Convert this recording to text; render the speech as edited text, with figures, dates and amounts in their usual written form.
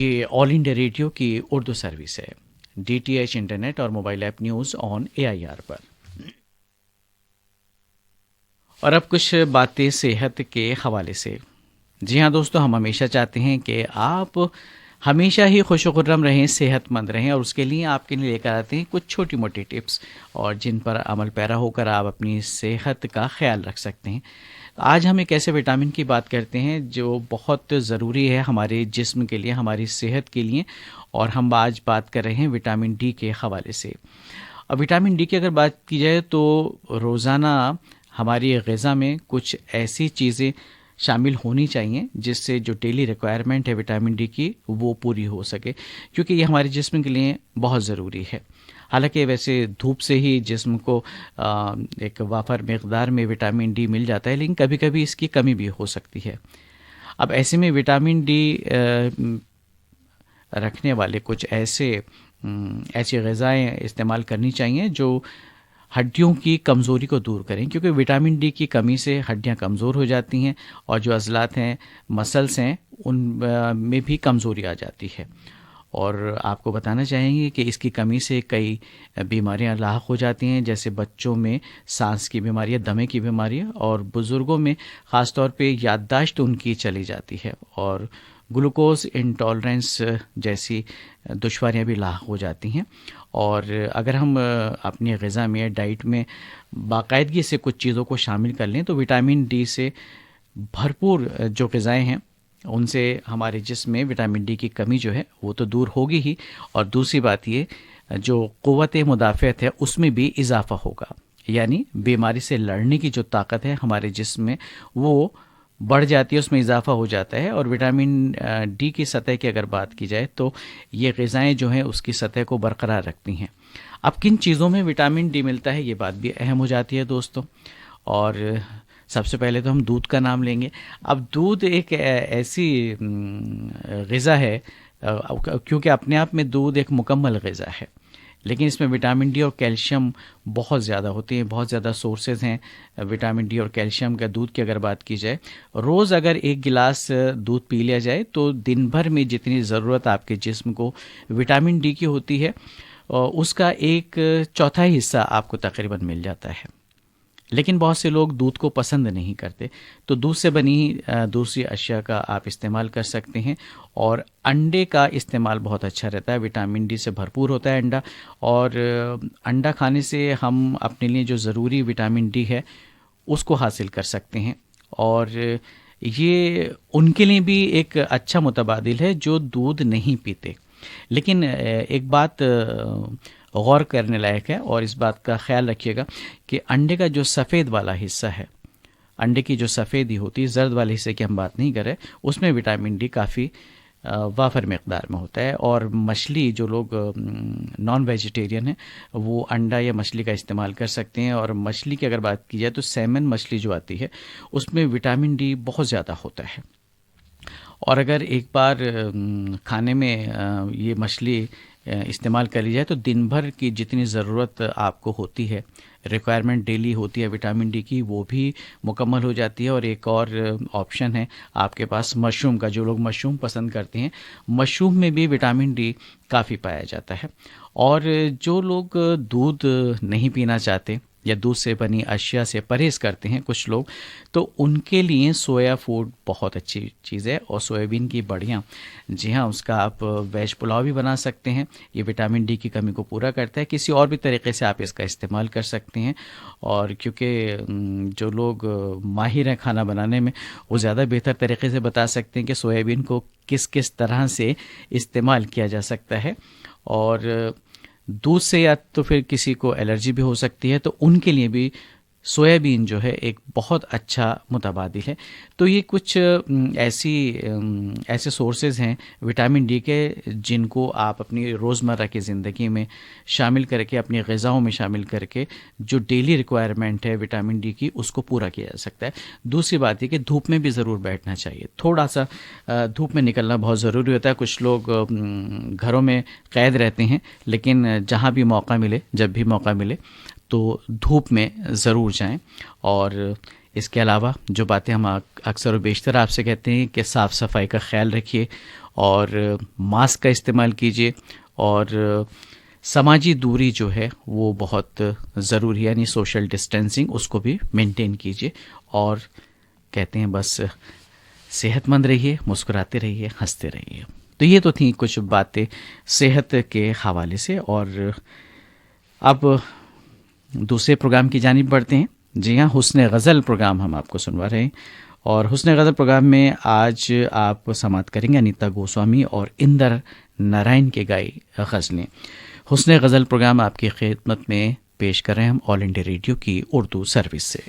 یہ آل India radio کی Urdu service ہے، ڈی ٹی ایچ انٹرنیٹ اور mobile app news on AIR پر۔ اور اب کچھ باتیں صحت کے حوالے سے۔ جی ہاں دوستو، ہم ہمیشہ چاہتے ہیں کہ آپ ہمیشہ ہی خوش و خرم رہیں، صحت مند رہیں، اور اس کے لیے آپ کے لیے لے کر آتے ہیں کچھ چھوٹی موٹی ٹپس، اور جن پر عمل پیرا ہو کر آپ اپنی صحت کا خیال رکھ سکتے ہیں۔ آج ہم ایک ایسے وٹامن کی بات کرتے ہیں جو بہت ضروری ہے ہمارے جسم کے لیے، ہماری صحت کے لیے، اور ہم آج بات کر رہے ہیں وٹامن ڈی کے حوالے سے۔ اور وٹامن ڈی کی اگر بات کی جائے تو روزانہ ہماری غذا میں کچھ ایسی چیزیں شامل ہونی چاہیے جس سے جو ڈیلی ریکوائرمنٹ ہے وٹامن ڈی کی وہ پوری ہو سکے، کیونکہ یہ ہمارے جسم کے لیے بہت ضروری ہے۔ حالانکہ ویسے دھوپ سے ہی جسم کو ایک وافر مقدار میں وٹامن ڈی مل جاتا ہے، لیکن کبھی کبھی اس کی کمی بھی ہو سکتی ہے۔ اب ایسے میں وٹامن ڈی رکھنے والے کچھ ایسی غذائیں استعمال کرنی چاہیے جو ہڈیوں کی کمزوری کو دور کریں، کیونکہ وٹامن ڈی کی کمی سے ہڈیاں کمزور ہو جاتی ہیں، اور جو عضلات ہیں، مسلس ہیں، ان میں بھی کمزوری آ جاتی ہے۔ اور آپ کو بتانا چاہیں گے کہ اس کی کمی سے کئی بیماریاں لاحق ہو جاتی ہیں، جیسے بچوں میں سانس کی بیماریاں، دمے کی بیماریاں، اور بزرگوں میں خاص طور پہ یادداشت ان کی چلی جاتی ہے، اور گلوکوز انٹالرنس جیسی دشواریاں بھی لاحق ہو جاتی ہیں۔ اور اگر ہم اپنی غذا میں، ڈائٹ میں باقاعدگی سے کچھ چیزوں کو شامل کر لیں تو وٹامن ڈی سے بھرپور جو غذائیں ہیں ان سے ہمارے جسم میں وٹامن ڈی کی کمی جو ہے وہ تو دور ہوگی ہی، اور دوسری بات یہ جو قوت مدافعت ہے اس میں بھی اضافہ ہوگا، یعنی بیماری سے لڑنے کی جو طاقت ہے ہمارے جسم میں وہ بڑھ جاتی ہے، اس میں اضافہ ہو جاتا ہے۔ اور وٹامن ڈی کی سطح کی اگر بات کی جائے تو یہ غذائیں جو ہیں اس کی سطح کو برقرار رکھتی ہیں۔ اب کن چیزوں میں وٹامن ڈی ملتا ہے یہ بات بھی اہم ہو جاتی ہے دوستوں، اور سب سے پہلے تو ہم دودھ کا نام لیں گے۔ اب دودھ ایک ایسی غذا ہے، کیونکہ اپنے آپ میں دودھ ایک مکمل غذا ہے، لیکن اس میں وٹامن ڈی اور کیلشیم بہت زیادہ ہوتے ہیں، بہت زیادہ سورسز ہیں وٹامن ڈی اور کیلشیم کا۔ دودھ کی اگر بات کی جائے، روز اگر ایک گلاس دودھ پی لیا جائے تو دن بھر میں جتنی ضرورت آپ کے جسم کو وٹامن ڈی کی ہوتی ہے اس کا 1/4 حصہ آپ کو تقریباً مل جاتا ہے۔ لیکن بہت سے لوگ دودھ کو پسند نہیں کرتے، تو دودھ سے بنی دوسری اشیاء کا آپ استعمال کر سکتے ہیں، اور انڈے کا استعمال بہت اچھا رہتا ہے، وٹامن ڈی سے بھرپور ہوتا ہے انڈا، اور انڈا کھانے سے ہم اپنے لیے جو ضروری وٹامن ڈی ہے اس کو حاصل کر سکتے ہیں، اور یہ ان کے لیے بھی ایک اچھا متبادل ہے جو دودھ نہیں پیتے۔ لیکن ایک بات غور کرنے لائق ہے، اور اس بات کا خیال رکھیے گا کہ انڈے کا جو سفید والا حصہ ہے، انڈے کی جو سفیدی ہوتی ہے، زرد والے حصے کی ہم بات نہیں کر رہے، اس میں وٹامن ڈی کافی وافر مقدار میں ہوتا ہے۔ اور مچھلی، جو لوگ نان ویجیٹیرین ہیں وہ انڈا یا مچھلی کا استعمال کر سکتے ہیں، اور مچھلی کی اگر بات کی جائے تو سیمن مچھلی جو آتی ہے اس میں وٹامن ڈی بہت زیادہ ہوتا ہے۔ اور اگر ایک بار کھانے میں یہ مچھلی استعمال کر لی جائے تو دن بھر کی جتنی ضرورت آپ کو ہوتی ہے، ریکوائرمنٹ ڈیلی ہوتی ہے وٹامن ڈی کی، وہ بھی مکمل ہو جاتی ہے۔ اور ایک اور آپشن ہے آپ کے پاس مشروم کا، جو لوگ مشروم پسند کرتے ہیں، مشروم میں بھی وٹامن ڈی کافی پایا جاتا ہے۔ اور جو لوگ دودھ نہیں پینا چاہتے یا دودھ سے بنی اشیاء سے پرہیز کرتے ہیں کچھ لوگ، تو ان کے لیے سویا فوڈ بہت اچھی چیز ہے، اور سویابین کی بڑیاں، جی ہاں، اس کا آپ ویج پلاؤ بھی بنا سکتے ہیں، یہ وٹامن ڈی کی کمی کو پورا کرتا ہے۔ کسی اور بھی طریقے سے آپ اس کا استعمال کر سکتے ہیں، اور کیونکہ جو لوگ ماہر ہیں کھانا بنانے میں وہ زیادہ بہتر طریقے سے بتا سکتے ہیں کہ سویابین کو کس کس طرح سے استعمال کیا جا سکتا ہے۔ اور دودھ سے یا تو پھر کسی کو الرجی بھی ہو سکتی ہے، تو ان کے لیے بھی سویابین جو ہے ایک بہت اچھا متبادل ہے۔ تو یہ کچھ ایسے سورسز ہیں وٹامن ڈی کے جن کو آپ اپنی روزمرہ کی زندگی میں شامل کر کے، اپنی غذاؤں میں شامل کر کے جو ڈیلی ریکوائرمنٹ ہے وٹامن ڈی کی اس کو پورا کیا جا سکتا ہے۔ دوسری بات یہ کہ دھوپ میں بھی ضرور بیٹھنا چاہیے، تھوڑا سا دھوپ میں نکلنا بہت ضروری ہوتا ہے۔ کچھ لوگ گھروں میں قید رہتے ہیں، لیکن جہاں بھی موقع ملے، جب بھی موقع ملے تو دھوپ میں ضرور جائیں۔ اور اس کے علاوہ جو باتیں ہم اکثر و بیشتر آپ سے کہتے ہیں کہ صاف صفائی کا خیال رکھیے، اور ماسک کا استعمال کیجیے، اور سماجی دوری جو ہے وہ بہت ضروری ہے، یعنی سوشل ڈسٹینسنگ اس کو بھی مینٹین کیجیے، اور کہتے ہیں بس صحت مند رہیے، مسکراتے رہیے، ہنستے رہیے۔ تو یہ تو تھیں کچھ باتیں صحت کے حوالے سے، اور اب دوسرے پروگرام کی جانب بڑھتے ہیں۔ جی ہاں، حسن غزل پروگرام ہم آپ کو سنوا رہے ہیں، اور حسن غزل پروگرام میں آج آپ سماعت کریں گے انیتا گوسوامی اور اندر نارائن کے گائی غزلیں۔ حسن غزل پروگرام آپ کی خدمت میں پیش کر رہے ہیں ہم آل انڈیا ریڈیو کی اردو سروس سے۔